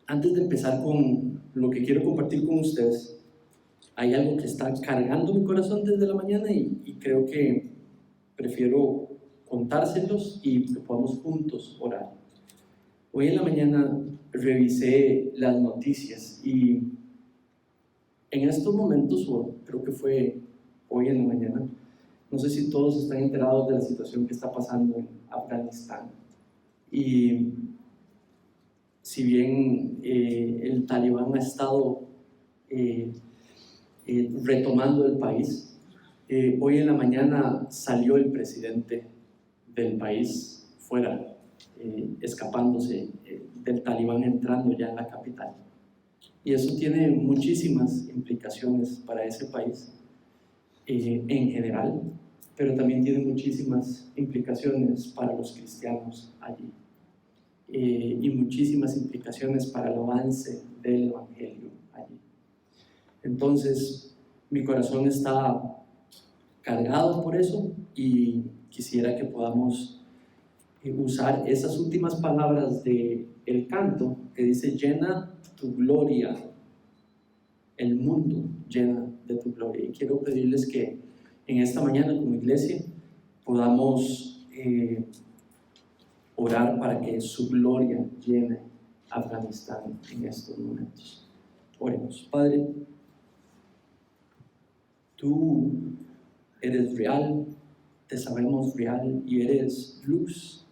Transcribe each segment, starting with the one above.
Antes de empezar con lo que quiero compartir con ustedes, hay algo que está cargando mi corazón desde la mañana y creo que prefiero contárselos y que podamos juntos orar. Hoy en la mañana revisé las noticias y en estos momentos, o creo que fue hoy en la mañana, no sé si todos están enterados de la situación que está pasando en Afganistán. Y si bien el Talibán ha estado retomando el país, hoy en la mañana salió el presidente del país fuera, escapándose del Talibán, entrando ya en la capital. Y eso tiene muchísimas implicaciones para ese país en general, pero también tiene muchísimas implicaciones para los cristianos allí. Y muchísimas implicaciones para el avance del Evangelio allí. Entonces, mi corazón está cargado por eso y quisiera que podamos usar esas últimas palabras del canto que dice: llena tu gloria, el mundo llena de tu gloria. Y quiero pedirles que en esta mañana como iglesia podamos orar para que su gloria llene Afganistán en estos momentos. Oremos. Padre, tú eres real, te sabemos real y eres luz.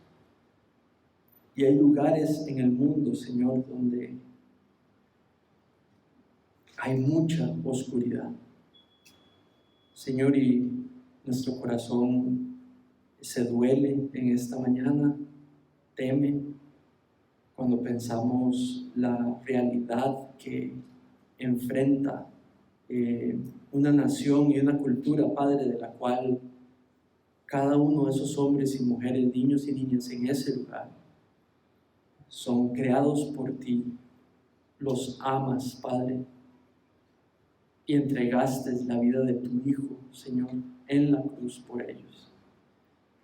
Y hay lugares en el mundo, Señor, donde hay mucha oscuridad. Señor, y nuestro corazón se duele en esta mañana, teme cuando pensamos la realidad que enfrenta una nación y una cultura, Padre, de la cual cada uno de esos hombres y mujeres, niños y niñas en ese lugar son creados por ti, los amas, Padre, y entregaste la vida de tu Hijo, Señor, en la cruz por ellos.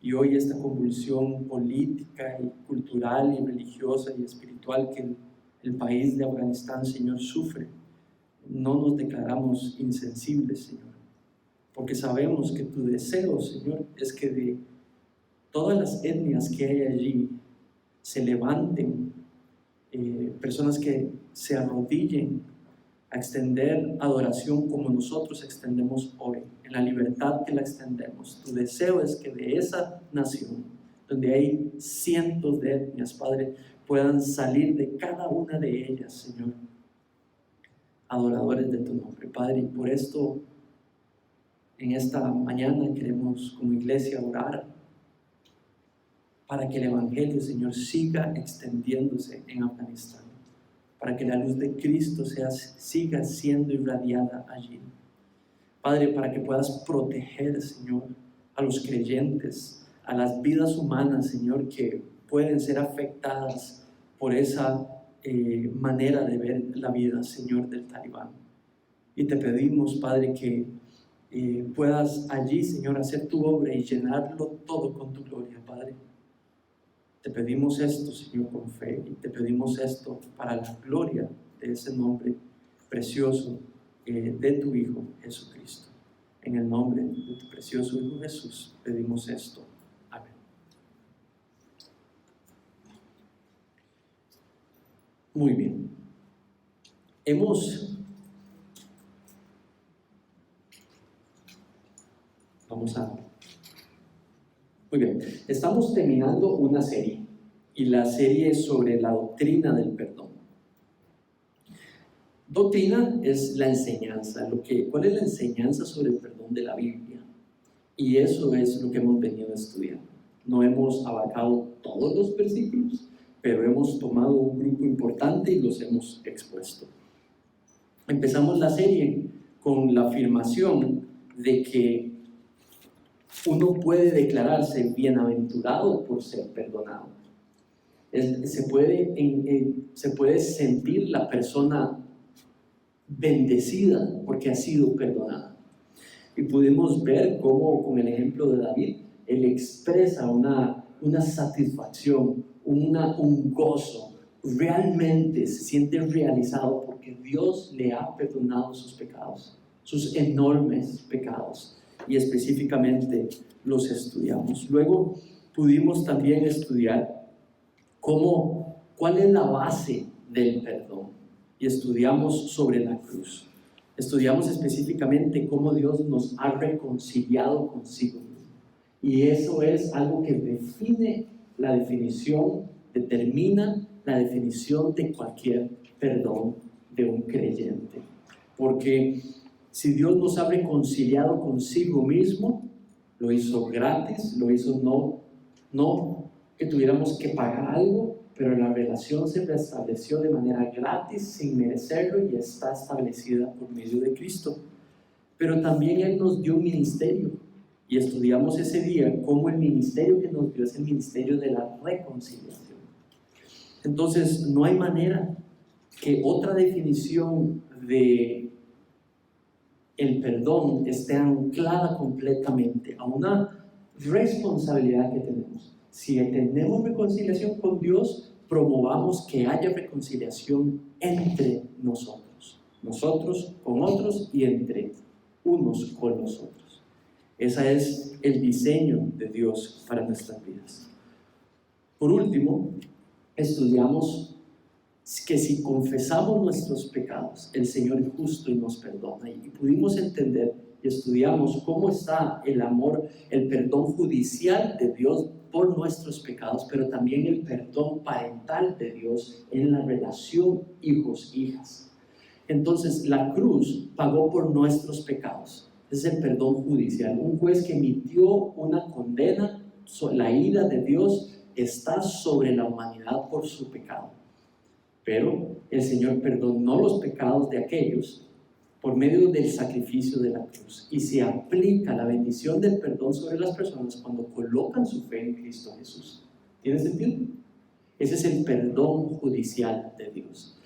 Y hoy esta convulsión política y cultural y religiosa y espiritual que el país de Afganistán, Señor, sufre, no nos declaramos insensibles, Señor, porque sabemos que tu deseo, Señor, es que de todas las etnias que hay allí se levanten personas que se arrodillen a extender adoración como nosotros extendemos hoy, en la libertad que la extendemos. Tu deseo es que de esa nación, donde hay cientos de etnias, Padre, puedan salir de cada una de ellas, Señor, adoradores de tu nombre, Padre. Y por esto, en esta mañana queremos como iglesia orar para que el Evangelio, Señor, siga extendiéndose en Afganistán, para que la luz de Cristo siga siendo irradiada allí. Padre, para que puedas proteger, Señor, a los creyentes, a las vidas humanas, Señor, que pueden ser afectadas por esa manera de ver la vida, Señor, del Talibán. Y te pedimos, Padre, que puedas allí, Señor, hacer tu obra y llenarlo todo con tu gloria, Padre. Te pedimos esto, Señor, con fe, y te pedimos esto para la gloria de ese nombre precioso de tu Hijo Jesucristo. En el nombre de tu precioso Hijo Jesús pedimos esto. Amén. Muy bien. Muy bien, estamos terminando una serie, y la serie es sobre la doctrina del perdón. Doctrina es la enseñanza, ¿cuál es la enseñanza sobre el perdón de la Biblia? Y eso es lo que hemos venido estudiando. No hemos abarcado todos los versículos, pero hemos tomado un grupo importante y los hemos expuesto. Empezamos la serie con la afirmación de que uno puede declararse bienaventurado por ser perdonado. Se puede sentir la persona bendecida porque ha sido perdonada. Y pudimos ver cómo, con el ejemplo de David, él expresa una satisfacción, un gozo, realmente se siente realizado porque Dios le ha perdonado sus pecados, sus enormes pecados, y específicamente los estudiamos. Luego pudimos también estudiar cuál es la base del perdón, y estudiamos sobre la cruz. Estudiamos específicamente cómo Dios nos ha reconciliado consigo mismo, y eso es algo que determina la definición de cualquier perdón de un creyente. Porque si Dios nos ha reconciliado consigo mismo, lo hizo gratis, lo hizo no que tuviéramos que pagar algo, pero la relación se restableció de manera gratis, sin merecerlo, y está establecida por medio de Cristo. Pero también Él nos dio un ministerio, y estudiamos ese día cómo el ministerio que nos dio es el ministerio de la reconciliación. Entonces, no hay manera que otra definición de el perdón esté anclada completamente a una responsabilidad que tenemos. Si tenemos reconciliación con Dios, promovamos que haya reconciliación entre nosotros con otros y entre unos con los otros. Ese es el diseño de Dios para nuestras vidas. Por último, estudiamos que si confesamos nuestros pecados, el Señor es justo y nos perdona. Y pudimos entender y estudiamos cómo está el amor, el perdón judicial de Dios por nuestros pecados, pero también el perdón parental de Dios en la relación hijos-hijas. Entonces, la cruz pagó por nuestros pecados. Es el perdón judicial. Un juez que emitió una condena, la ira de Dios está sobre la humanidad por su pecado. Pero el Señor perdonó los pecados de aquellos por medio del sacrificio de la cruz. Y se aplica la bendición del perdón sobre las personas cuando colocan su fe en Cristo Jesús. ¿Tiene sentido? Ese es el perdón judicial de Dios.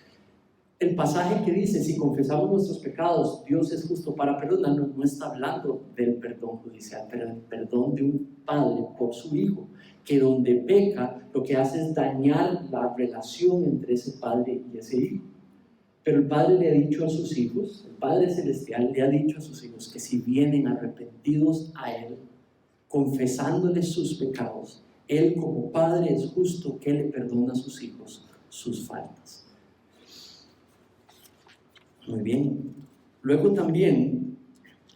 El pasaje que dice, si confesamos nuestros pecados, Dios es justo para perdonarnos, no está hablando del perdón judicial, pero del perdón de un padre por su hijo, que donde peca, lo que hace es dañar la relación entre ese padre y ese hijo. Pero el Padre le ha dicho a sus hijos, el Padre Celestial le ha dicho a sus hijos que si vienen arrepentidos a Él, confesándoles sus pecados, Él como Padre es justo que le perdona a sus hijos sus faltas. Muy bien. Luego también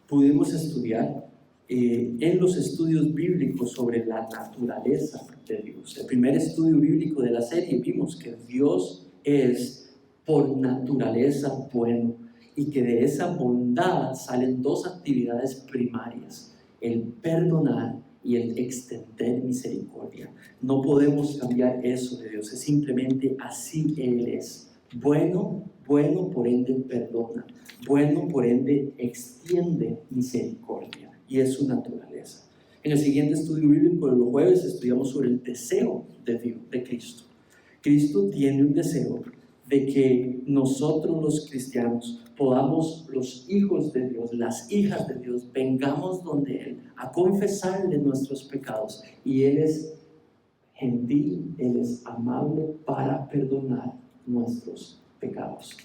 pudimos estudiar en los estudios bíblicos sobre la naturaleza de Dios. El primer estudio bíblico de la serie vimos que Dios es por naturaleza bueno y que de esa bondad salen dos actividades primarias: el perdonar y el extender misericordia. No podemos cambiar eso de Dios, es simplemente así Él es. Bueno, por ende perdona. Bueno, por ende extiende misericordia. Y es su naturaleza. En el siguiente estudio bíblico de los jueves estudiamos sobre el deseo de Dios, de Cristo. Cristo tiene un deseo de que nosotros los cristianos podamos, los hijos de Dios, las hijas de Dios, vengamos donde Él a confesarle nuestros pecados. Y Él es gentil, Él es amable para perdonar nuestros pecados.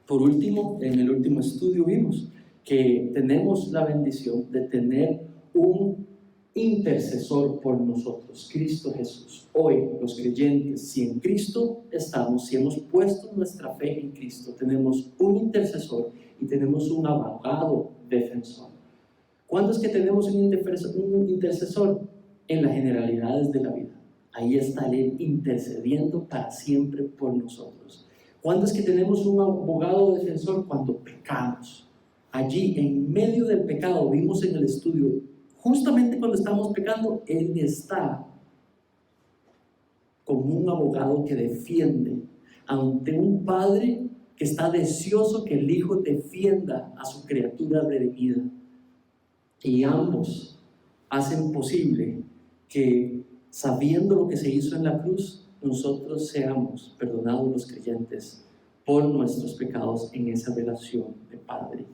Por último, en el último estudio vimos que tenemos la bendición de tener un intercesor por nosotros, Cristo Jesús. Hoy los creyentes, si en Cristo estamos, si hemos puesto nuestra fe en Cristo, tenemos un intercesor y tenemos un abogado defensor. ¿Cuándo es que tenemos un intercesor? En las generalidades de la vida. Ahí está Él intercediendo para siempre por nosotros. ¿Cuándo es que tenemos un abogado defensor? Cuando pecamos. Allí, en medio del pecado, vimos en el estudio, justamente cuando estamos pecando, Él está como un abogado que defiende ante un padre que está deseoso que el hijo defienda a su criatura redimida. Y ambos hacen posible que, sabiendo lo que se hizo en la cruz, nosotros seamos perdonados los creyentes por nuestros pecados en esa relación de padre-hijo.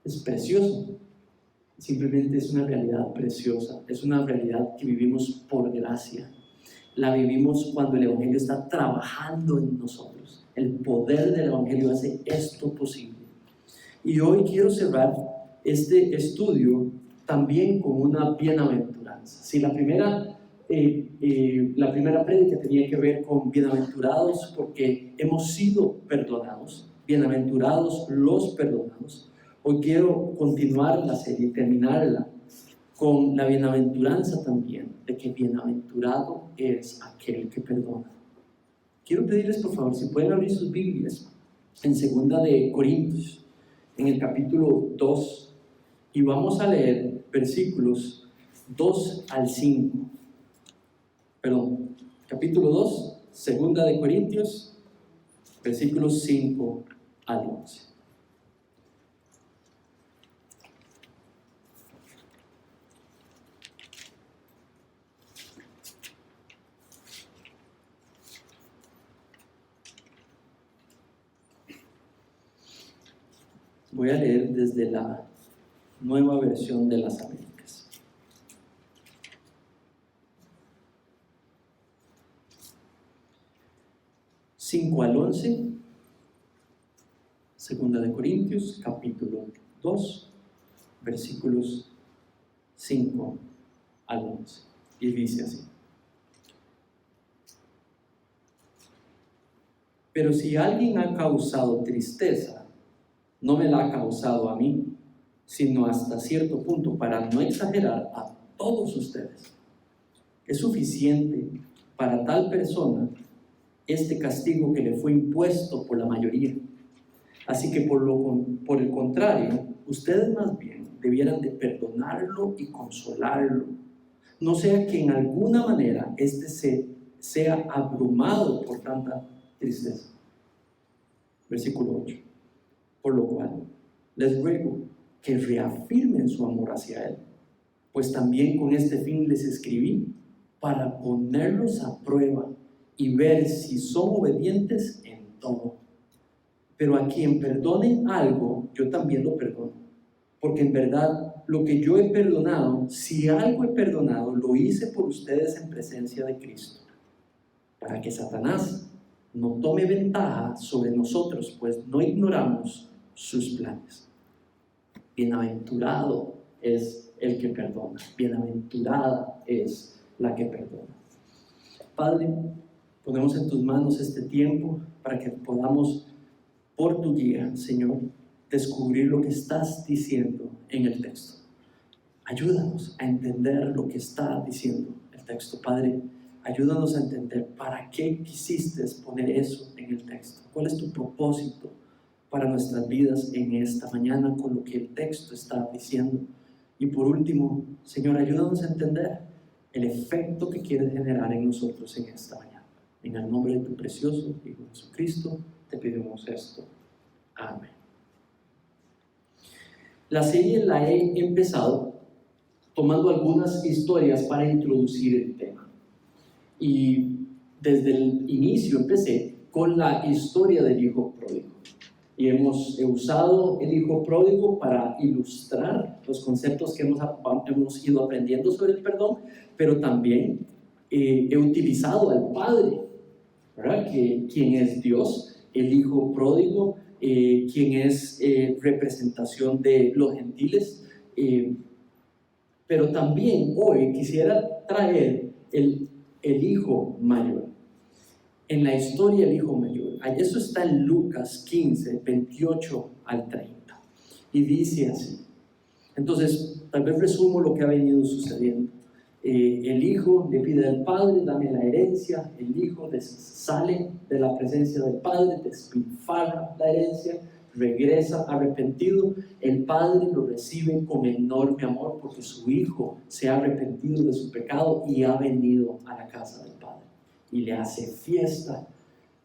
Es precioso. Simplemente es una realidad preciosa, es una realidad que vivimos por gracia. la vivimos cuando el Evangelio está trabajando en nosotros. El poder del Evangelio hace esto posible. Y hoy quiero cerrar este estudio también con una bienaventuranza. Si la primera prédica tenía que ver con bienaventurados porque hemos sido perdonados, bienaventurados los perdonados. Hoy quiero continuar la serie, terminarla con la bienaventuranza también, de que bienaventurado es aquel que perdona. Quiero pedirles por favor, si pueden abrir sus Biblias en 2 de Corintios, en el capítulo 2, y vamos a leer versículos 2 al 5. Perdón, capítulo 2, 2 de Corintios, versículos 5 al 11. Voy a leer desde la Nueva Versión de las Américas. (5 al 11), 2 de Corintios, capítulo 2, versículos 5 al 11. Y dice así: Pero si alguien ha causado tristeza, no me la ha causado a mí, sino hasta cierto punto, para no exagerar, a todos ustedes. Es suficiente para tal persona este castigo que le fue impuesto por la mayoría. Así que por el contrario, ustedes más bien debieran de perdonarlo y consolarlo, no sea que en alguna manera sea abrumado por tanta tristeza. Versículo 8. Por lo cual, les ruego que reafirmen su amor hacia Él, pues también con este fin les escribí, para ponerlos a prueba y ver si son obedientes en todo. Pero a quien perdonen algo, yo también lo perdono, porque en verdad lo que yo he perdonado, si algo he perdonado, lo hice por ustedes en presencia de Cristo, para que Satanás no tome ventaja sobre nosotros, pues no ignoramos sus planes. Bienaventurado es el que perdona, bienaventurada es la que perdona. Padre, ponemos en tus manos este tiempo para que podamos, por tu guía, Señor, descubrir lo que estás diciendo en el texto. Ayúdanos a entender lo que está diciendo el texto. Padre, ayúdanos a entender para qué quisiste poner eso en el texto. ¿Cuál es tu propósito para nuestras vidas en esta mañana con lo que el texto está diciendo? Y por último, Señor, ayúdanos a entender el efecto que quieres generar en nosotros en esta mañana. En el nombre de tu precioso Hijo Jesucristo, te pedimos esto. Amén. La serie la he empezado tomando algunas historias para introducir el tema. Y desde el inicio empecé con la historia del hijo pródigo. Y he usado el hijo pródigo para ilustrar los conceptos que hemos ido aprendiendo sobre el perdón, pero también he utilizado al Padre, ¿verdad? Quien es Dios, el hijo pródigo, quien es representación de los gentiles, pero también hoy quisiera traer el hijo mayor. En la historia del hijo mayor, eso está en Lucas 15, 28 al 30, y dice así. Entonces, tal vez resumo lo que ha venido sucediendo. El hijo le pide al padre: dame la herencia. El hijo sale de la presencia del padre, despilfarra la herencia, regresa arrepentido. El padre lo recibe con enorme amor porque su hijo se ha arrepentido de su pecado y ha venido a la casa del padre y le hace fiesta.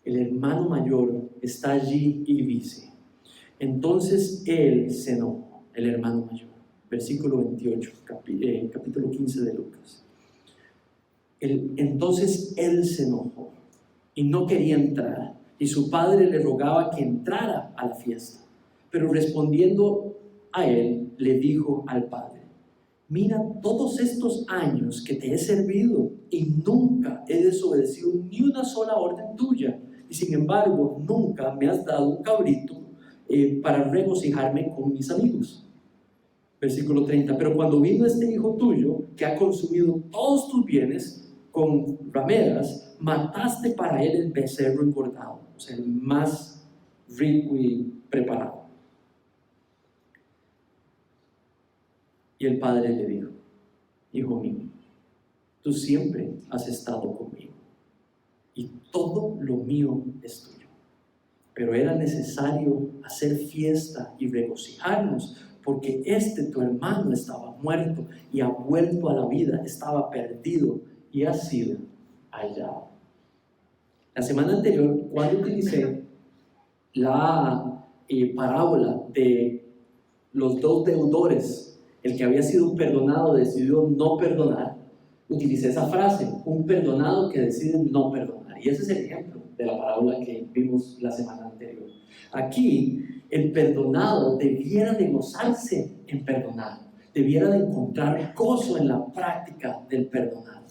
El hermano mayor está allí y dice: entonces él se enojó, el hermano mayor. Versículo 28, capítulo 15 de Lucas. Entonces él se enojó y no quería entrar, y su padre le rogaba que entrara a la fiesta. Pero respondiendo a él, le dijo al padre: mira todos estos años que te he servido y nunca he desobedecido ni una sola orden tuya. Y sin embargo, nunca me has dado un cabrito para regocijarme con mis amigos. Versículo 30. Pero cuando vino este hijo tuyo, que ha consumido todos tus bienes con rameras, mataste para él el becerro engordado, o sea, el más rico y preparado. Y el padre le dijo: hijo mío, tú siempre has estado conmigo y todo lo mío es tuyo. Pero era necesario hacer fiesta y regocijarnos, porque tu hermano estaba muerto y ha vuelto a la vida, estaba perdido y ha sido hallado. La semana anterior, cuando utilicé la parábola de los dos deudores, el que había sido perdonado decidió no perdonar, utilicé esa frase: un perdonado que decide no perdonar. Y ese es el ejemplo de la parábola que vimos la semana anterior. Aquí, el perdonado debiera de gozarse en perdonar, debiera de encontrar gozo en la práctica del perdonar.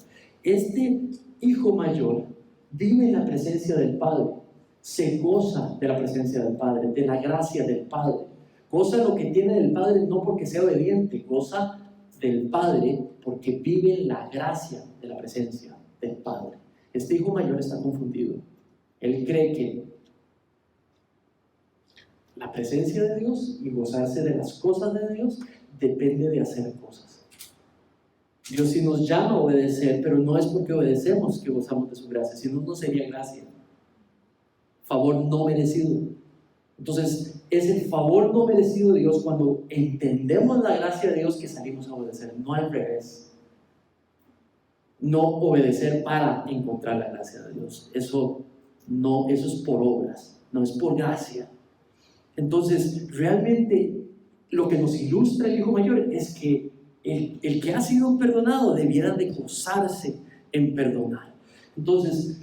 Este hijo mayor vive en la presencia del Padre, se goza de la presencia del Padre, de la gracia del Padre. Goza lo que tiene del Padre no porque sea obediente, goza del Padre porque vive en la gracia de la presencia del Padre. Este hijo mayor está confundido. Él cree que la presencia de Dios y gozarse de las cosas de Dios depende de hacer cosas. Dios sí nos llama a obedecer, pero no es porque obedecemos que gozamos de su gracia, si no, no sería gracia. Favor no merecido. Entonces, es el favor no merecido de Dios cuando entendemos la gracia de Dios que salimos a obedecer, no al revés. No obedecer para encontrar la gracia de Dios. Eso es por obras, no es por gracia. Entonces, realmente lo que nos ilustra el hijo mayor es que el que ha sido perdonado debiera de gozarse en perdonar. Entonces,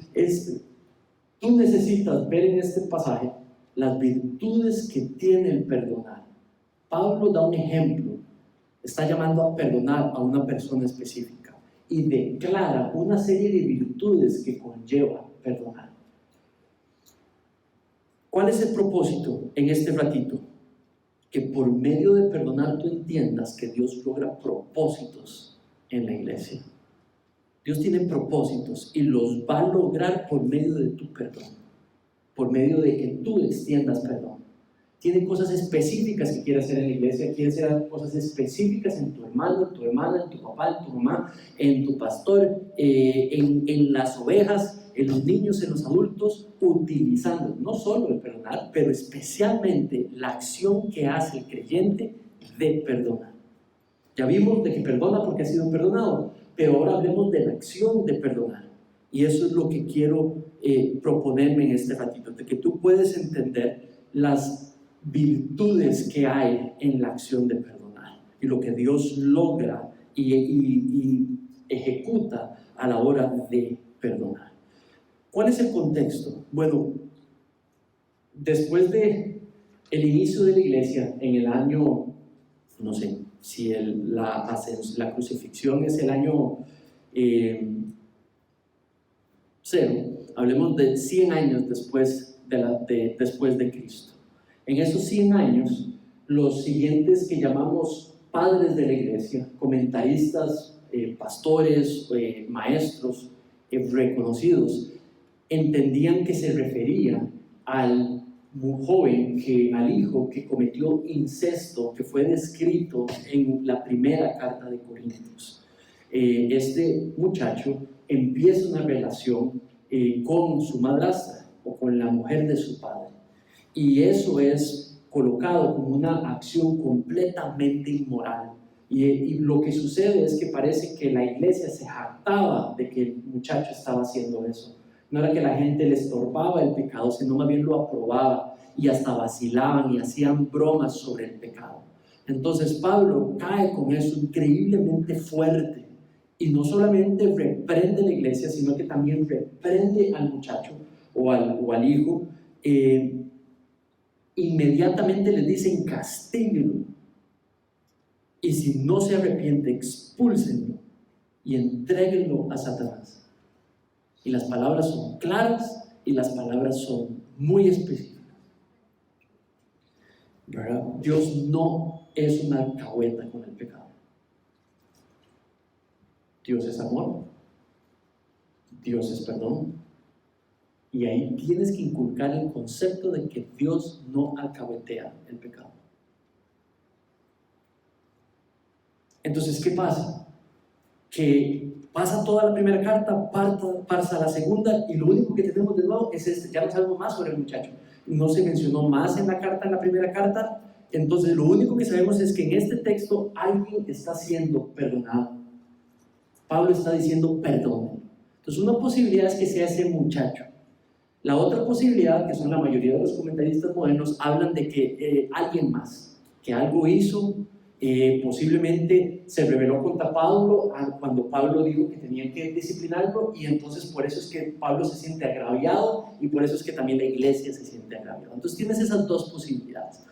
tú necesitas ver en este pasaje las virtudes que tiene el perdonar. Pablo da un ejemplo, está llamando a perdonar a una persona específica y declara una serie de virtudes que conlleva perdonar. ¿Cuál es el propósito en este ratito? Que por medio de perdonar tú entiendas que Dios logra propósitos en la iglesia. Dios tiene propósitos y los va a lograr por medio de tu perdón, por medio de que tú extiendas perdón. Tiene cosas específicas que quiere hacer en la iglesia, quiere hacer cosas específicas en tu hermano, en tu hermana, en tu papá, en tu mamá, en tu pastor, en las ovejas, en los niños, en los adultos, utilizando no solo el perdonar, pero especialmente la acción que hace el creyente de perdonar. Ya vimos de que perdona porque ha sido perdonado, pero ahora hablemos de la acción de perdonar. Y eso es lo que quiero proponerme en este ratito, de que tú puedes entender las virtudes que hay en la acción de perdonar y lo que Dios logra y ejecuta a la hora de perdonar. ¿Cuál es el contexto? Bueno, después de el inicio de la iglesia en el año, no sé si la crucifixión es el año 0, hablemos de 100 años después de Cristo. En esos 100 años, los siguientes que llamamos padres de la iglesia, comentaristas, pastores, maestros reconocidos, entendían que se refería al joven, al hijo que cometió incesto, que fue descrito en la primera carta de Corintios. Este muchacho empieza una relación con su madrastra o con la mujer de su padre, y eso es colocado como una acción completamente inmoral. Y lo que sucede es que parece que la iglesia se jactaba de que el muchacho estaba haciendo eso. No era que la gente le estorbaba el pecado, sino más bien lo aprobaba y hasta vacilaban y hacían bromas sobre el pecado. Entonces Pablo cae con eso increíblemente fuerte y no solamente reprende a la iglesia, sino que también reprende al muchacho o al hijo. Inmediatamente les dicen castíguenlo. Y si no se arrepiente, expúlsenlo y entréguenlo a Satanás. Y las palabras son claras y las palabras son muy específicas, ¿verdad? Dios no es una alcahueta con el pecado. Dios es amor, Dios es perdón, y ahí tienes que inculcar el concepto de que Dios no alcahuetea el pecado. Entonces, ¿qué pasa? Que pasa toda la primera carta, pasa la segunda, y lo único que tenemos de nuevo es este. Ya no sabemos más sobre el muchacho. No se mencionó más en la primera carta. Entonces, lo único que sabemos es que en este texto alguien está siendo perdonado. Pablo está diciendo perdón. Entonces, una posibilidad es que sea ese muchacho. La otra posibilidad, que son la mayoría de los comentaristas modernos, hablan de que alguien más, que algo hizo, posiblemente se rebeló contra Pablo cuando Pablo dijo que tenían que disciplinarlo, y entonces por eso es que Pablo se siente agraviado, y por eso es que también la iglesia se siente agraviada. Entonces tienes esas dos posibilidades.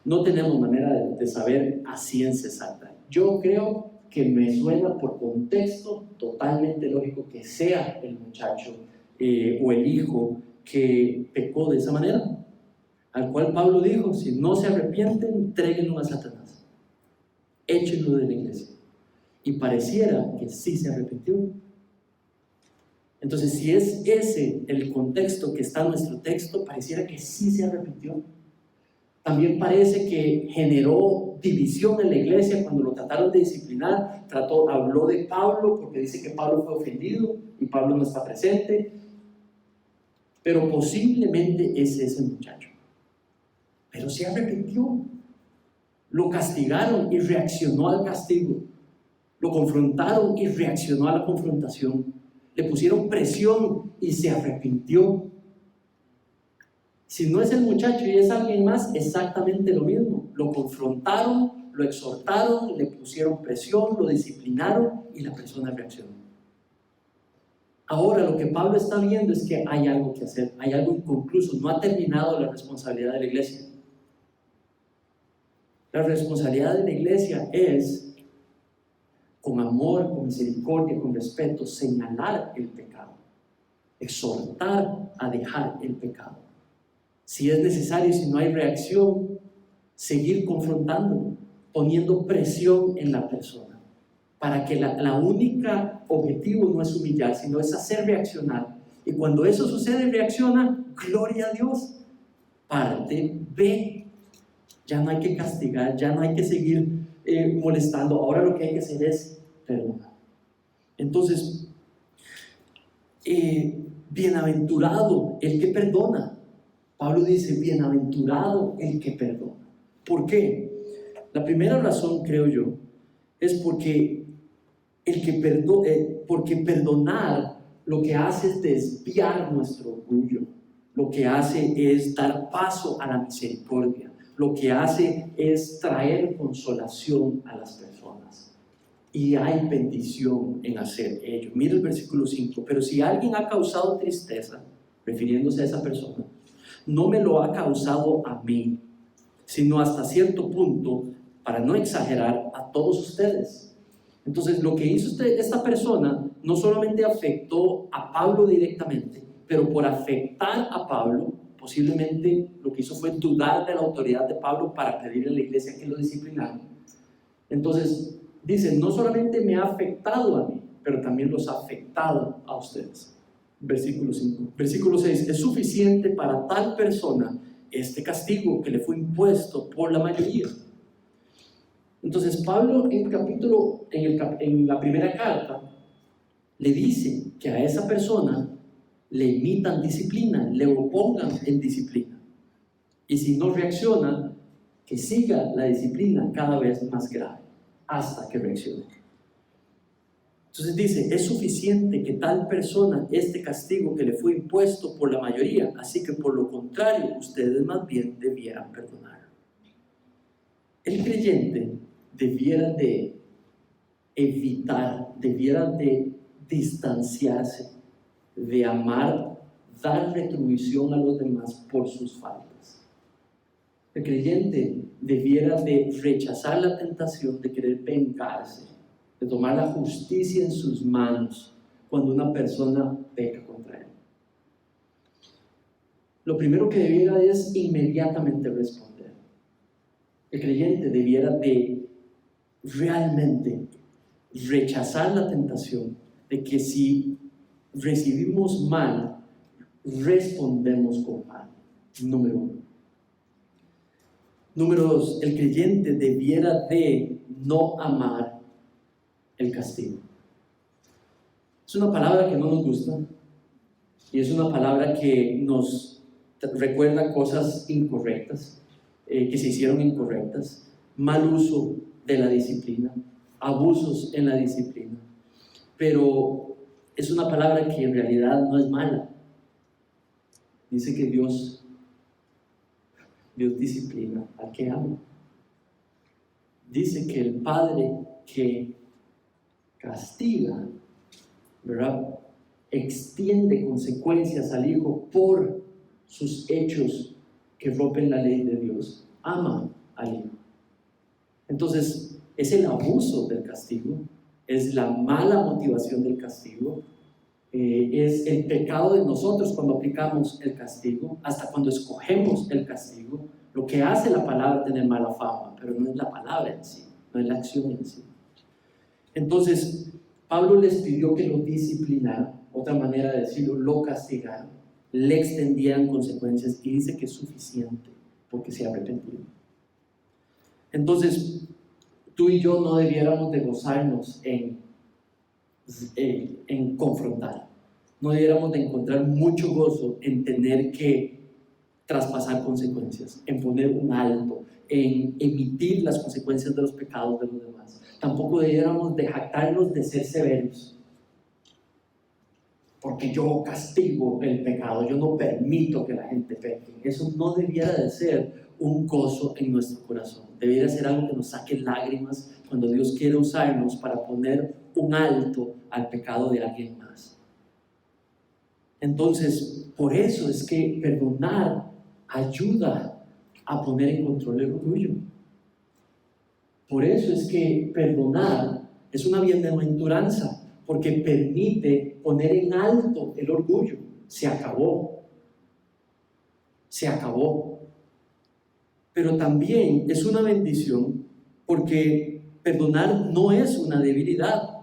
No tenemos manera de saber a ciencia exacta. Yo creo que me suena por contexto totalmente lógico que sea el muchacho o el hijo que pecó de esa manera, al cual Pablo dijo: si no se arrepienten, entréguenlo a Satanás, échenlo de la iglesia. Y pareciera que sí se arrepintió. Entonces, si es ese el contexto que está en nuestro texto, pareciera que sí se arrepintió. También parece que generó división en la iglesia cuando lo trataron de disciplinar. Habló de Pablo porque dice que Pablo fue ofendido y Pablo no está presente. Pero posiblemente es ese muchacho. Pero se arrepintió. Lo castigaron y reaccionó al castigo. Lo confrontaron y reaccionó a la confrontación. Le pusieron presión y se arrepintió. Si no es el muchacho y es alguien más, exactamente lo mismo. Lo confrontaron, lo exhortaron, le pusieron presión, lo disciplinaron y la persona reaccionó. Ahora lo que Pablo está viendo es que hay algo que hacer, hay algo inconcluso, no ha terminado la responsabilidad de la iglesia. La responsabilidad de la iglesia es, con amor, con misericordia, con respeto, señalar el pecado, exhortar a dejar el pecado. Si es necesario, si no hay reacción, seguir confrontando, poniendo presión en la persona, para que la única objetivo no es humillar, sino es hacer reaccionar. Y cuando eso sucede, reacciona, gloria a Dios. Parte B. Ya no hay que castigar, ya no hay que seguir molestando. Ahora lo que hay que hacer es perdonar. Entonces, bienaventurado el que perdona. Pablo dice, bienaventurado el que perdona. ¿Por qué? La primera razón, creo yo, es porque porque perdonar lo que hace es desviar nuestro orgullo, lo que hace es dar paso a la misericordia, lo que hace es traer consolación a las personas. Y hay bendición en hacer ello. Mira el versículo 5. Pero si alguien ha causado tristeza, refiriéndose a esa persona, no me lo ha causado a mí, sino hasta cierto punto, para no exagerar, a todos ustedes. Entonces, lo que hizo esta persona no solamente afectó a Pablo directamente, pero por afectar a Pablo, posiblemente lo que hizo fue dudar de la autoridad de Pablo para pedirle a la iglesia que lo disciplinara. Entonces, dice, no solamente me ha afectado a mí, pero también los ha afectado a ustedes. Versículo 5. Versículo 6. Es suficiente para tal persona este castigo que le fue impuesto por la mayoría. Entonces Pablo en la primera carta le dice que a esa persona le imitan disciplina, le opongan en disciplina, y si no reacciona, que siga la disciplina cada vez más grave hasta que reaccione. Entonces dice, es suficiente que tal persona este castigo que le fue impuesto por la mayoría, así que por lo contrario ustedes más bien debieran perdonar. El creyente debiera de evitar, debiera de distanciarse, de amar, dar retribución a los demás por sus faltas. El creyente debiera de rechazar la tentación de querer vengarse, de tomar la justicia en sus manos cuando una persona peca contra él. Lo primero que debiera es inmediatamente responder. El creyente debiera de realmente rechazar la tentación de que si recibimos mal, respondemos con mal. Número 1. Número 2, el creyente debiera de no amar el castigo. Es una palabra que no nos gusta y es una palabra que nos recuerda cosas incorrectas, que se hicieron incorrectas, mal uso de la disciplina, abusos en la disciplina, pero es una palabra que en realidad no es mala. Dice que Dios disciplina al que ama. Dice que el padre que castiga, ¿verdad?, extiende consecuencias al hijo por sus hechos que rompen la ley de Dios. Ama al hijo. Entonces, es el abuso del castigo, es la mala motivación del castigo, es el pecado de nosotros cuando aplicamos el castigo, hasta cuando escogemos el castigo. Lo que hace la palabra tener mala fama, pero no es la palabra en sí, no es la acción en sí. Entonces, Pablo les pidió que lo disciplinaran, otra manera de decirlo, lo castigaran, le extendieran consecuencias, y dice que es suficiente porque se ha arrepentido. Entonces, tú y yo no debiéramos de gozarnos en confrontar. No debiéramos de encontrar mucho gozo en tener que traspasar consecuencias, en poner un alto, en emitir las consecuencias de los pecados de los demás. Tampoco debiéramos de jactarnos de ser severos, porque yo castigo el pecado, yo no permito que la gente peque. Eso no debiera de ser un gozo en nuestro corazón. Debiera ser algo que nos saque lágrimas cuando Dios quiere usarnos para poner un alto al pecado de alguien más. Entonces, por eso es que perdonar ayuda a poner en control el orgullo. Por eso es que perdonar es una bienaventuranza, porque permite poner en alto el orgullo. Se acabó. Se acabó. Pero también es una bendición, porque perdonar no es una debilidad.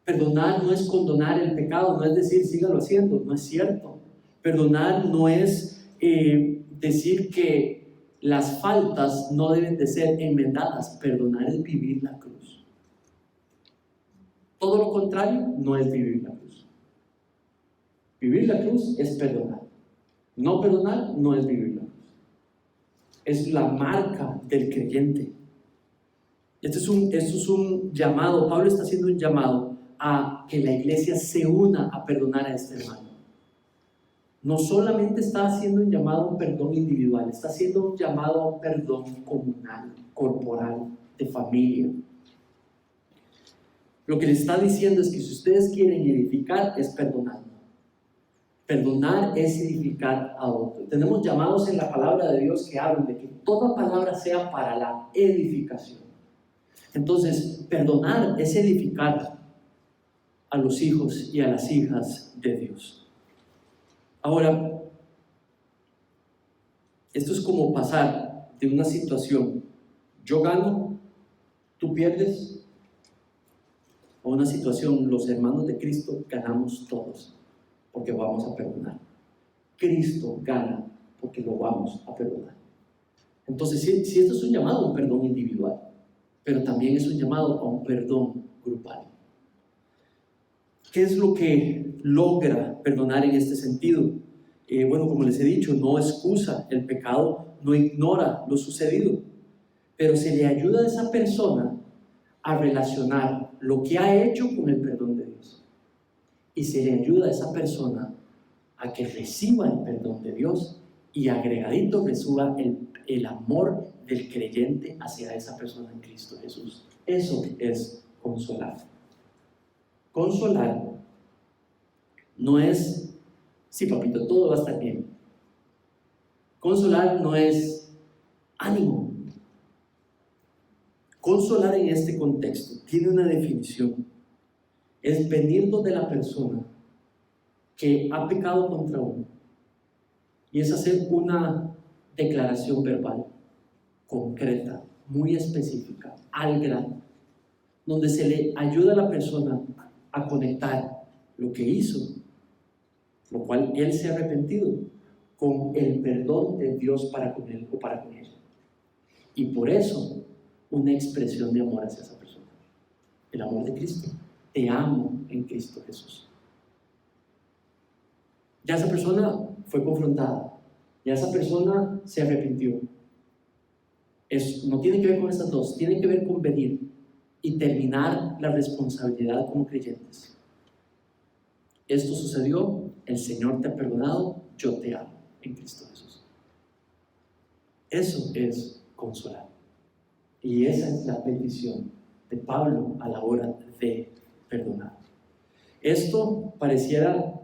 Perdonar no es condonar el pecado, no es decir sígalo haciendo, no es cierto. Perdonar no es decir que las faltas no deben de ser enmendadas. Perdonar es vivir la cruz. Todo lo contrario no es vivir la cruz. Vivir la cruz es perdonar. No perdonar no es vivir la cruz. Es la marca del creyente. Esto es un llamado. Pablo está haciendo un llamado a que la iglesia se una a perdonar a este hermano. No solamente está haciendo un llamado a un perdón individual, está haciendo un llamado a un perdón comunal, corporal, de familia. Lo que le está diciendo es que si ustedes quieren edificar, es perdonar. Perdonar es edificar a otro. Tenemos llamados en la palabra de Dios que hablan de que toda palabra sea para la edificación. Entonces, perdonar es edificar a los hijos y a las hijas de Dios. Ahora, esto es como pasar de una situación, yo gano, tú pierdes, a una situación, los hermanos de Cristo ganamos todos, porque vamos a perdonar. Cristo gana porque lo vamos a perdonar. Entonces, si esto es un llamado a un perdón individual, pero también es un llamado a un perdón grupal. ¿Qué es lo que logra perdonar en este sentido? Bueno, como les he dicho, no excusa el pecado, no ignora lo sucedido, pero se le ayuda a esa persona a relacionar lo que ha hecho con el perdón de Dios. Y se le ayuda a esa persona a que reciba el perdón de Dios y agregadito reciba el amor del creyente hacia esa persona en Cristo Jesús. Eso es consolar. Consolar no es, sí papito, todo va a estar bien. Consolar no es ánimo, Consolar en este contexto tiene una definición. Es venir donde la persona que ha pecado contra uno y es hacer una declaración verbal concreta, muy específica, al grano, donde se le ayuda a la persona a conectar lo que hizo, lo cual él se ha arrepentido, con el perdón de Dios para con él o para con ella. Y por eso, una expresión de amor hacia esa persona. El amor de Cristo. Te amo en Cristo Jesús. Ya esa persona fue confrontada. Ya esa persona se arrepintió. No tiene que ver con estas dos. Tiene que ver con venir y terminar la responsabilidad como creyentes. Esto sucedió. El Señor te ha perdonado. Yo te amo en Cristo Jesús. Eso es consolar. Y esa es la petición de Pablo a la hora de perdonar. Esto pareciera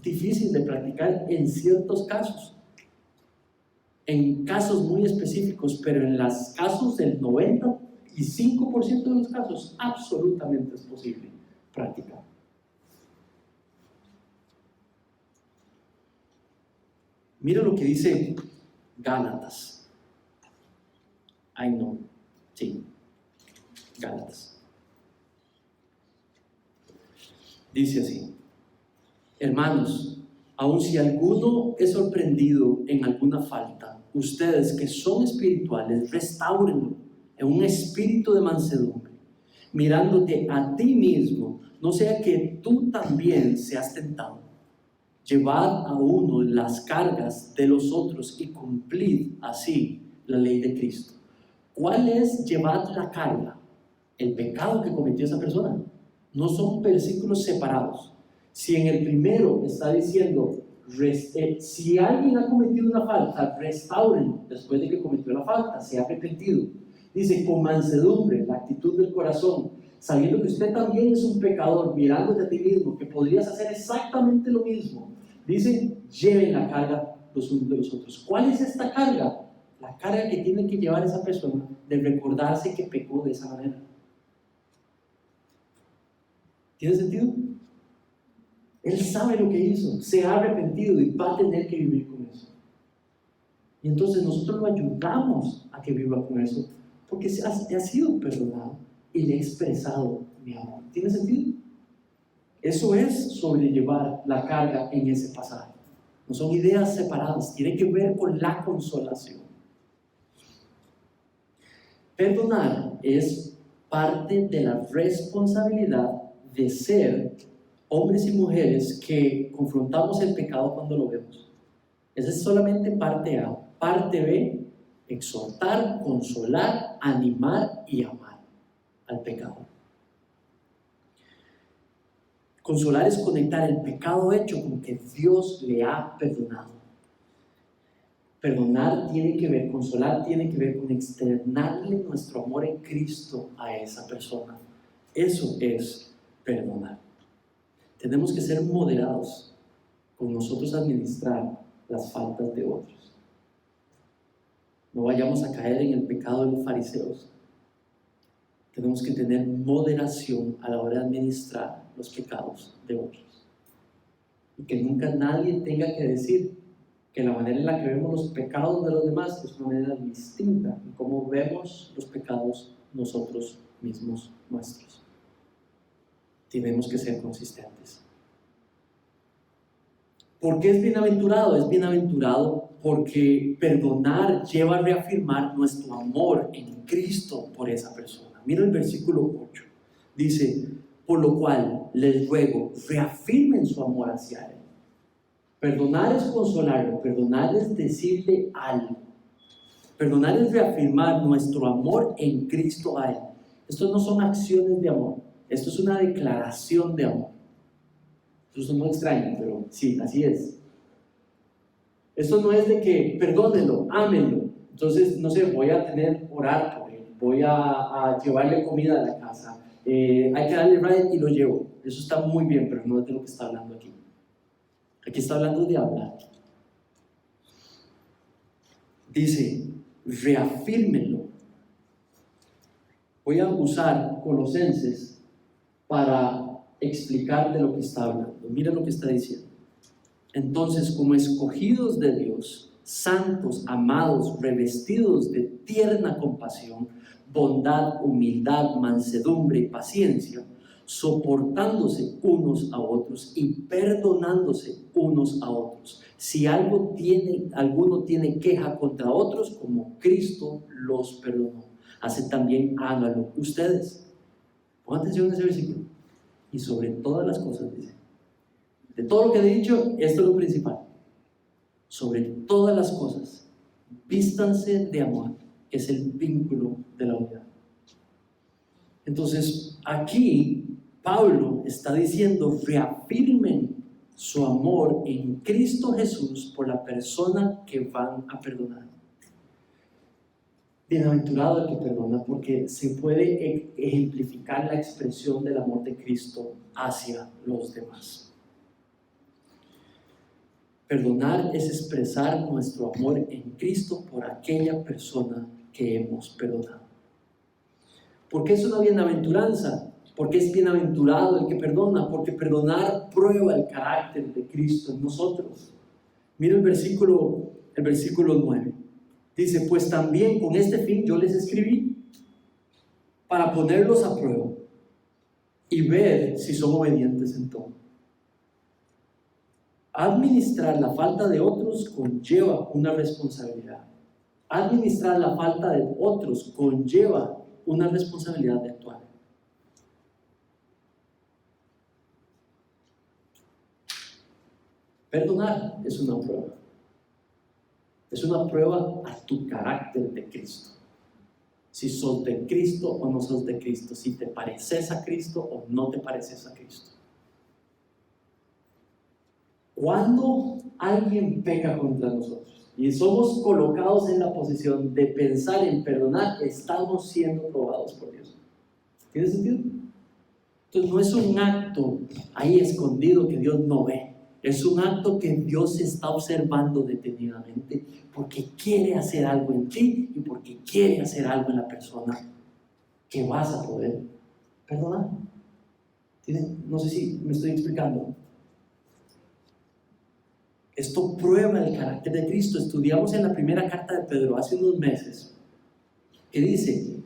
difícil de practicar en ciertos casos, en casos muy específicos, pero en los casos del 95% de los casos absolutamente es posible practicar. Mira lo que dice Gálatas. Ay, no. Sí, Gálatas. Dice así: hermanos, aun si alguno es sorprendido en alguna falta, ustedes que son espirituales, restáurenlo en un espíritu de mansedumbre, mirándote a ti mismo, no sea que tú también seas tentado. Llevad a uno las cargas de los otros y cumplid así la ley de Cristo. ¿Cuál es llevar la carga? El pecado que cometió esa persona. No son versículos separados. Si en el primero está diciendo, si alguien ha cometido una falta, restáurenlo después de que cometió la falta, se ha arrepentido. Dice, con mansedumbre, la actitud del corazón, sabiendo que usted también es un pecador, mirándote a ti mismo, que podrías hacer exactamente lo mismo. Dice, lleven la carga los unos de los otros. ¿Cuál es esta carga? La carga que tiene que llevar esa persona de recordarse que pecó de esa manera. ¿Tiene sentido? Él sabe lo que hizo, se ha arrepentido y va a tener que vivir con eso. Y entonces nosotros lo ayudamos a que viva con eso, porque ha sido perdonado y le he expresado mi amor. ¿Tiene sentido? Eso es sobrellevar la carga en ese pasaje. No son ideas separadas, tiene que ver con la consolación. Perdonar es parte de la responsabilidad de ser hombres y mujeres que confrontamos el pecado cuando lo vemos. Esa es solamente parte A. Parte B, exhortar, consolar, animar y amar al pecado. Consolar es conectar el pecado hecho con que Dios le ha perdonado. Perdonar tiene que ver, consolar tiene que ver con externarle nuestro amor en Cristo a esa persona. Eso es perdonar. Tenemos que ser moderados con nosotros administrar las faltas de otros. No vayamos a caer en el pecado de los fariseos. Tenemos que tener moderación a la hora de administrar los pecados de otros. Y que nunca nadie tenga que decir que la manera en la que vemos los pecados de los demás es una manera distinta en cómo vemos los pecados nosotros mismos nuestros. Tenemos que ser consistentes. ¿Por qué es bienaventurado? Es bienaventurado porque perdonar lleva a reafirmar nuestro amor en Cristo por esa persona. Mira el versículo 8. Dice, por lo cual les ruego, reafirmen su amor hacia Él. Perdonar es consolarlo, perdonar es decirle algo. Perdonar es reafirmar nuestro amor en Cristo a Él. Estos no son acciones de amor, esto es una declaración de amor. Eso es muy extraño, pero sí, así es. Esto no es de que perdónenlo, ámenlo. Entonces, no sé, voy a orar por él, voy a llevarle comida a la casa, hay que darle ride y lo llevo. Eso está muy bien, pero no es de lo que está hablando aquí. Aquí está hablando de hablar. Dice, reafírmenlo. Voy a usar Colosenses para explicar de lo que está hablando. Mira lo que está diciendo. Entonces, como escogidos de Dios, santos, amados, revestidos de tierna compasión, bondad, humildad, mansedumbre y paciencia, soportándose unos a otros y perdonándose unos a otros. Si alguno tiene queja contra otros, como Cristo los perdonó, así también háganlo ustedes. Pongan atención a ese versículo. Y sobre todas las cosas, dice, de todo lo que he dicho, esto es lo principal. Sobre todas las cosas, vístanse de amor, que es el vínculo de la unidad. Entonces, aquí Pablo está diciendo, reafirmen su amor en Cristo Jesús por la persona que van a perdonar. Bienaventurado el que perdona, porque se puede ejemplificar la expresión del amor de Cristo hacia los demás. Perdonar es expresar nuestro amor en Cristo por aquella persona que hemos perdonado. ¿Por qué es una bienaventuranza? Porque es bienaventurado el que perdona, porque perdonar prueba el carácter de Cristo en nosotros. Mira el versículo 9. Dice, pues también con este fin yo les escribí, para ponerlos a prueba y ver si son obedientes en todo. Administrar la falta de otros conlleva una responsabilidad. Administrar la falta de otros conlleva una responsabilidad de actuar. Perdonar es una prueba. Es una prueba a tu carácter de Cristo. Si sos de Cristo o no sos de Cristo. Si te pareces a Cristo o no te pareces a Cristo. Cuando alguien peca contra nosotros y somos colocados en la posición de pensar en perdonar, estamos siendo probados por Dios. ¿Tiene sentido? Entonces no es un acto ahí escondido que Dios no ve. Es un acto que Dios está observando detenidamente porque quiere hacer algo en ti y porque quiere hacer algo en la persona que vas a poder perdonar. No sé si me estoy explicando. Esto prueba el carácter de Cristo. Estudiamos en la primera carta de Pedro hace unos meses que dice,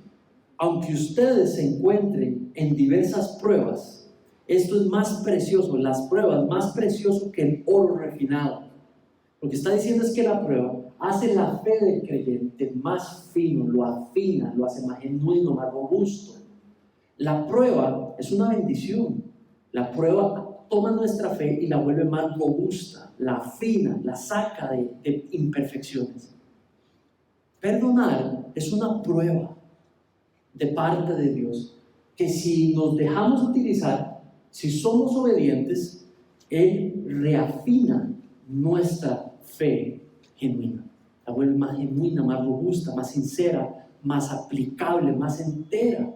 aunque ustedes se encuentren en diversas pruebas, esto es más precioso, las pruebas más precioso que el oro refinado. Lo que está diciendo es que la prueba hace la fe del creyente más fino, lo afina, lo hace más genuino, más robusto. La prueba es una bendición. La prueba toma nuestra fe y la vuelve más robusta, la afina, la saca de imperfecciones. Perdonar es una prueba de parte de Dios que si nos dejamos utilizar, si somos obedientes, Él reafina nuestra fe genuina. La vuelve más genuina, más robusta, más sincera, más aplicable, más entera.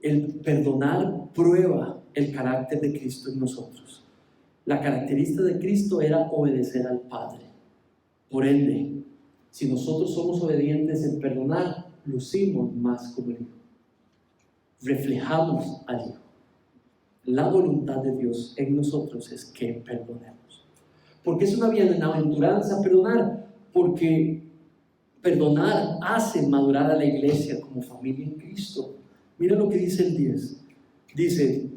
El perdonar prueba el carácter de Cristo en nosotros. La característica de Cristo era obedecer al Padre. Por ende, si nosotros somos obedientes en perdonar, lucimos más como el Hijo. Reflejamos al Hijo. La voluntad de Dios en nosotros es que perdonemos. ¿Por qué es una bienaventuranza perdonar? Porque perdonar hace madurar a la iglesia como familia en Cristo. Mira lo que dice el 10. Dice,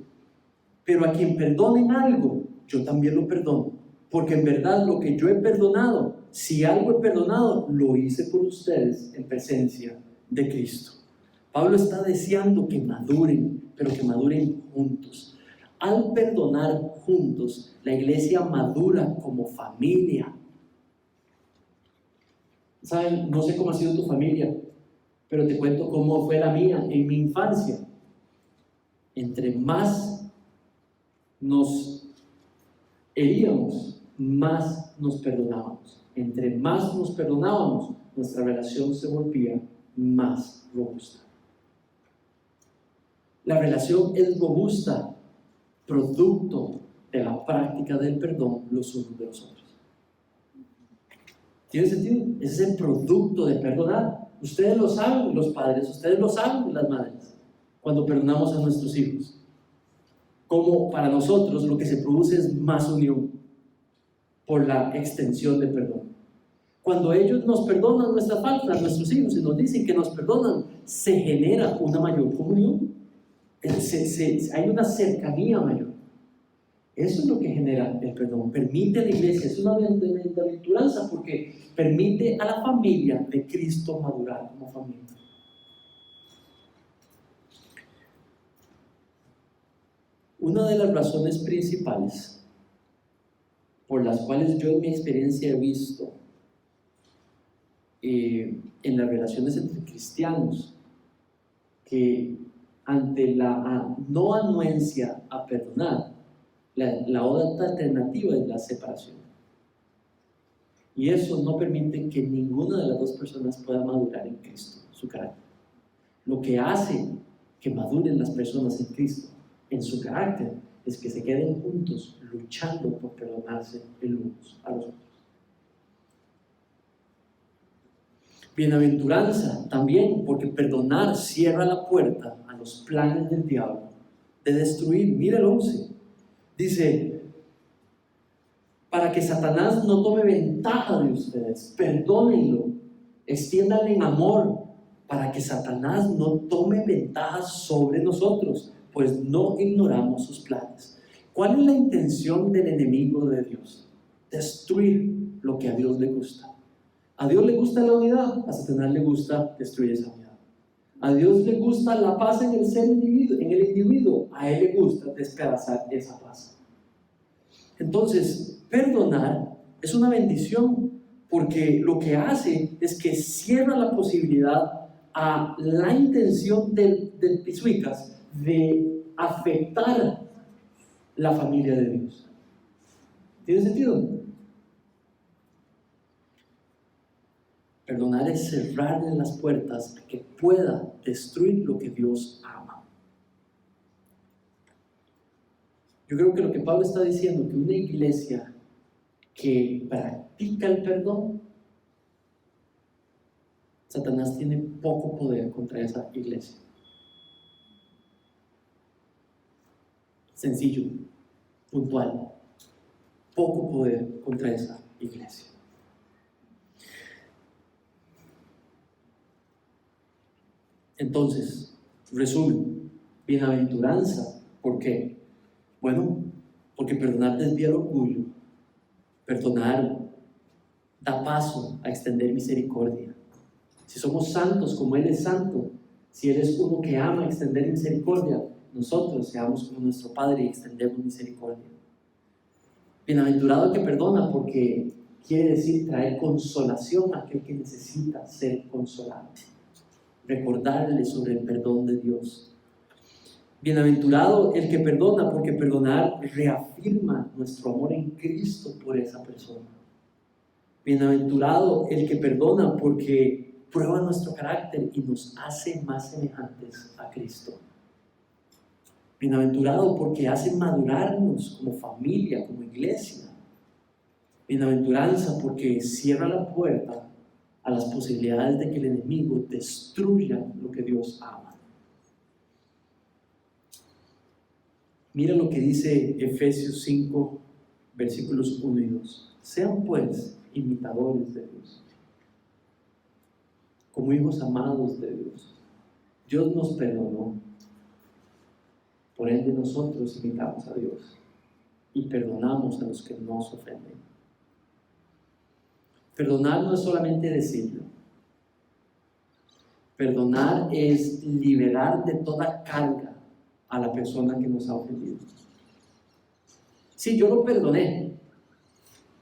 pero a quien perdonen algo, yo también lo perdono. Porque en verdad lo que yo he perdonado, si algo he perdonado, lo hice por ustedes en presencia de Cristo. Pablo está deseando que maduren, pero que maduren juntos. Al perdonar juntos, la iglesia madura como familia. ¿Saben? No sé cómo ha sido tu familia, pero te cuento cómo fue la mía en mi infancia. Entre más nos heríamos, más nos perdonábamos. Entre más nos perdonábamos, nuestra relación se volvía más robusta. La relación es robusta, producto de la práctica del perdón los unos de los otros. ¿Tiene sentido? Ese es el producto de perdonar. Ustedes lo saben, los padres, ustedes lo saben, las madres, cuando perdonamos a nuestros hijos. Como para nosotros lo que se produce es más unión por la extensión de perdón. Cuando ellos nos perdonan nuestra falta, nuestros hijos, y nos dicen que nos perdonan, se genera una mayor comunión. Hay una cercanía mayor. Eso es lo que genera el perdón. Permite a la iglesia, es una bienaventuranza porque permite a la familia de Cristo madurar como familia. Una de las razones principales por las cuales yo en mi experiencia he visto en las relaciones entre cristianos que ante la no anuencia a perdonar, la otra alternativa es la separación. Y eso no permite que ninguna de las dos personas pueda madurar en Cristo, su carácter. Lo que hace que maduren las personas en Cristo, en su carácter, es que se queden juntos luchando por perdonarse el unos a los otros. Bienaventuranza también, porque perdonar cierra la puerta a los planes del diablo de destruir. Mira el 11. Dice, para que Satanás no tome ventaja de ustedes, perdónenlo, extiéndanle en amor, para que Satanás no tome ventaja sobre nosotros, pues no ignoramos sus planes. ¿Cuál es la intención del enemigo de Dios? Destruir lo que a Dios le gusta. A Dios le gusta la unidad, a Satanás le gusta destruir esa unidad. A Dios le gusta la paz en el individuo, a él le gusta despedazar esa paz. Entonces, perdonar es una bendición porque lo que hace es que cierra la posibilidad a la intención del pisuicas de afectar la familia de Dios. ¿Tiene sentido? Perdonar es cerrarle las puertas a que pueda destruir lo que Dios ama. Yo creo que lo que Pablo está diciendo, que una iglesia que practica el perdón, Satanás tiene poco poder contra esa iglesia. Sencillo, puntual, poco poder contra esa iglesia. Entonces, resumen, bienaventuranza, ¿por qué? Bueno, porque perdonar desvía el orgullo, perdonar da paso a extender misericordia. Si somos santos como Él es santo, si eres uno que ama extender misericordia, nosotros seamos como nuestro Padre y extendemos misericordia. Bienaventurado el que perdona, porque quiere decir traer consolación a aquel que necesita ser consolado. Recordarle sobre el perdón de Dios. Bienaventurado el que perdona, porque perdonar reafirma nuestro amor en Cristo por esa persona. Bienaventurado el que perdona, porque prueba nuestro carácter y nos hace más semejantes a Cristo. Bienaventurado porque hace madurarnos como familia, como iglesia. Bienaventuranza porque cierra la puerta a las posibilidades de que el enemigo destruya lo que Dios ama. Mira lo que dice Efesios 5, versículos 1 y 2. Sean pues imitadores de Dios, como hijos amados de Dios. Dios nos perdonó, por ende nosotros imitamos a Dios y perdonamos a los que nos ofenden. Perdonar no es solamente decirlo. Perdonar es liberar de toda carga a la persona que nos ha ofendido. Sí, yo lo perdoné,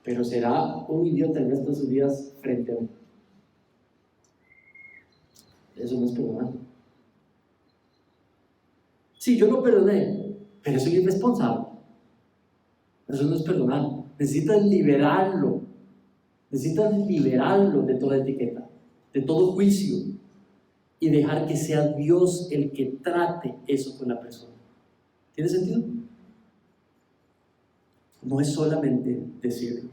pero será un idiota el resto de sus días frente a mí. Eso no es perdonar. Sí, yo lo perdoné, pero soy irresponsable. Eso no es perdonar. Necesitas liberarlo. Necesitas liberarlo de toda etiqueta, de todo juicio, y dejar que sea Dios el que trate eso con la persona. ¿Tiene sentido? No es solamente decirlo.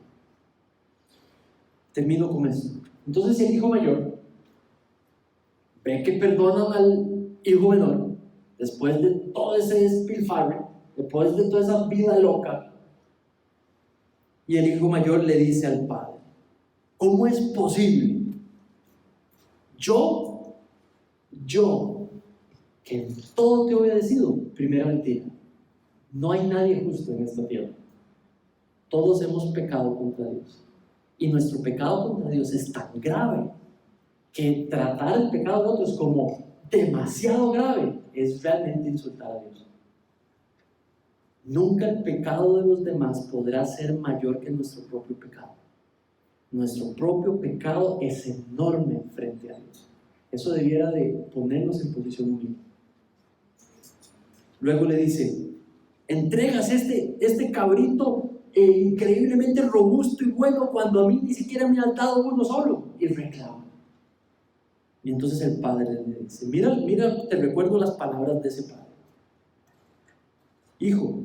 Termino con esto. Entonces el hijo mayor ve que perdonan al hijo menor después de todo ese despilfarre, después de toda esa vida loca, y el hijo mayor le dice al padre: ¿cómo es posible? Yo, que en todo te he obedecido. Primera mentira: no hay nadie justo en esta tierra. Todos hemos pecado contra Dios. Y nuestro pecado contra Dios es tan grave que tratar el pecado de otros como demasiado grave es realmente insultar a Dios. Nunca el pecado de los demás podrá ser mayor que nuestro propio pecado. Nuestro propio pecado es enorme frente a Dios. Eso debiera de ponernos en posición humilde. Luego le dice: entregas este cabrito increíblemente robusto y bueno cuando a mí ni siquiera me has dado uno solo. Y reclama. Y entonces el padre le dice: mira, te recuerdo las palabras de ese padre. Hijo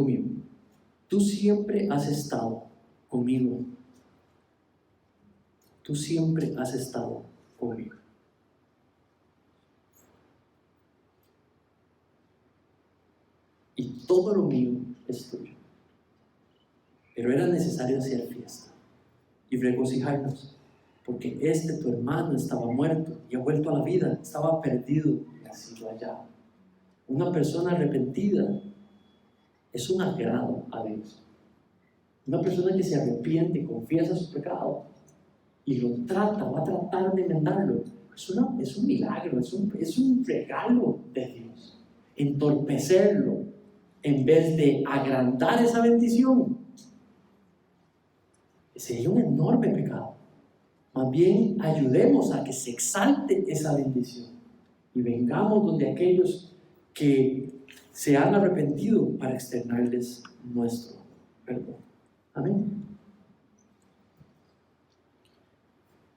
mío, tú siempre has estado conmigo. Tú siempre has estado conmigo. Y todo lo mío es tuyo. Pero era necesario hacer fiesta y regocijarnos, porque tu hermano estaba muerto y ha vuelto a la vida, estaba perdido y ha sido hallado. Una persona arrepentida es un agrado a Dios. Una persona que se arrepiente, confiesa su pecado y lo va a tratar de enmendarlo. Es un milagro, es un regalo de Dios. Entorpecerlo en vez de agrandar esa bendición sería un enorme pecado. Más bien ayudemos a que se exalte esa bendición y vengamos donde aquellos que se han arrepentido para externarles nuestro perdón. Amén.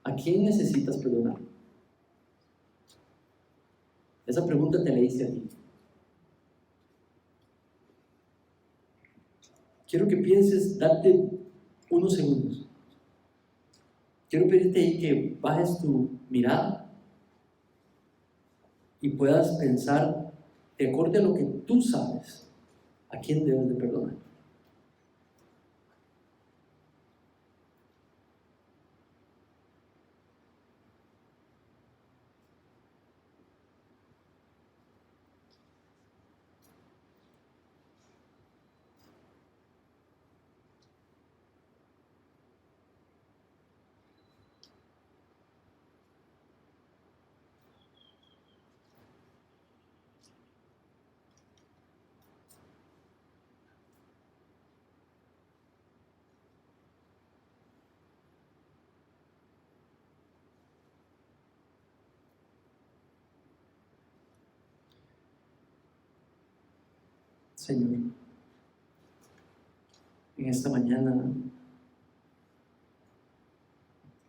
¿A quién necesitas perdonar? Esa pregunta te la hice a ti. Quiero que pienses, date unos segundos. Quiero pedirte ahí que bajes tu mirada y puedas pensar, de acuerdo a lo que tú sabes, a quién debes de perdonar. Señor, en esta mañana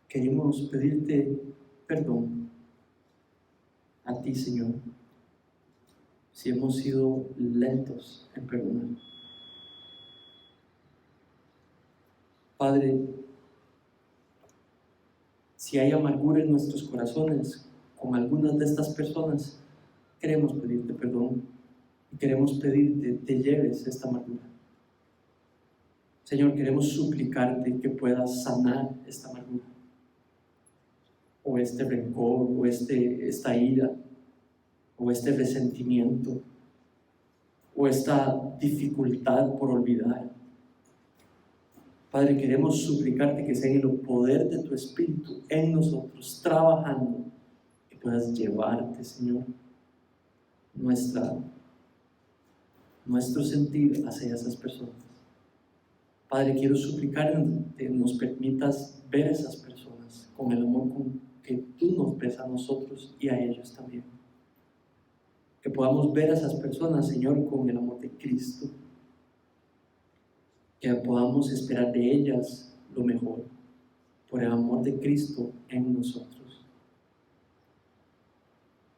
queremos pedirte perdón a ti, Señor, si hemos sido lentos en perdonar. Padre, si hay amargura en nuestros corazones con algunas de estas personas, queremos pedirte perdón y queremos pedirte te lleves esta amargura. Señor, queremos suplicarte que puedas sanar esta amargura, o este rencor, o esta ira, o este resentimiento, o esta dificultad por olvidar. Padre, queremos suplicarte que sea en el poder de tu Espíritu en nosotros, trabajando, que puedas llevarte, Señor, nuestro sentir hacia esas personas. Padre, quiero suplicar que nos permitas ver a esas personas con el amor que tú nos ves a nosotros y a ellos también. Que podamos ver a esas personas, Señor, con el amor de Cristo. Que podamos esperar de ellas lo mejor, por el amor de Cristo en nosotros.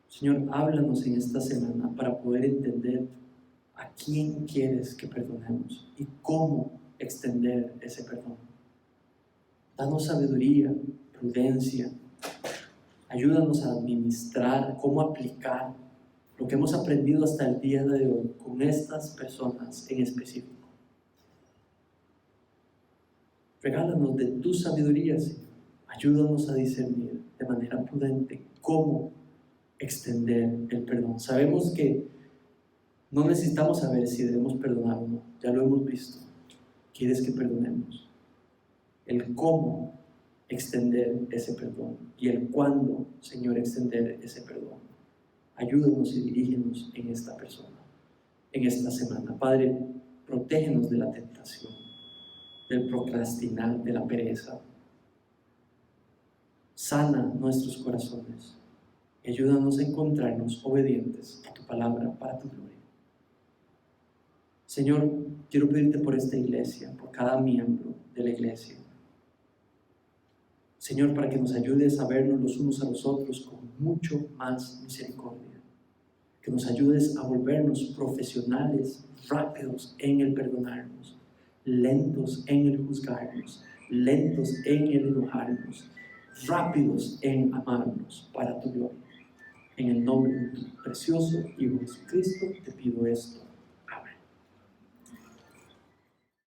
Señor, háblanos en esta semana para poder entender a quién quieres que perdonemos y cómo extender ese perdón. Danos sabiduría, prudencia. Ayúdanos a administrar, cómo aplicar lo que hemos aprendido hasta el día de hoy con estas personas en específico. Regálanos de tu sabiduría, Señor. Ayúdanos a discernir de manera prudente cómo extender el perdón. Sabemos que no necesitamos saber si debemos perdonar o no. Ya lo hemos visto. Quieres que perdonemos. El cómo extender ese perdón y el cuándo, Señor, extender ese perdón. Ayúdanos y dirígenos en esta persona, en esta semana. Padre, protégenos de la tentación, del procrastinar, de la pereza. Sana nuestros corazones y ayúdanos a encontrarnos obedientes a tu palabra para tu gloria. Señor, quiero pedirte por esta iglesia, por cada miembro de la iglesia. Señor, para que nos ayudes a vernos los unos a los otros con mucho más misericordia. Que nos ayudes a volvernos profesionales, rápidos en el perdonarnos, lentos en el juzgarnos, lentos en el enojarnos, rápidos en amarnos para tu gloria. En el nombre de tu precioso Hijo Jesucristo te pido esto.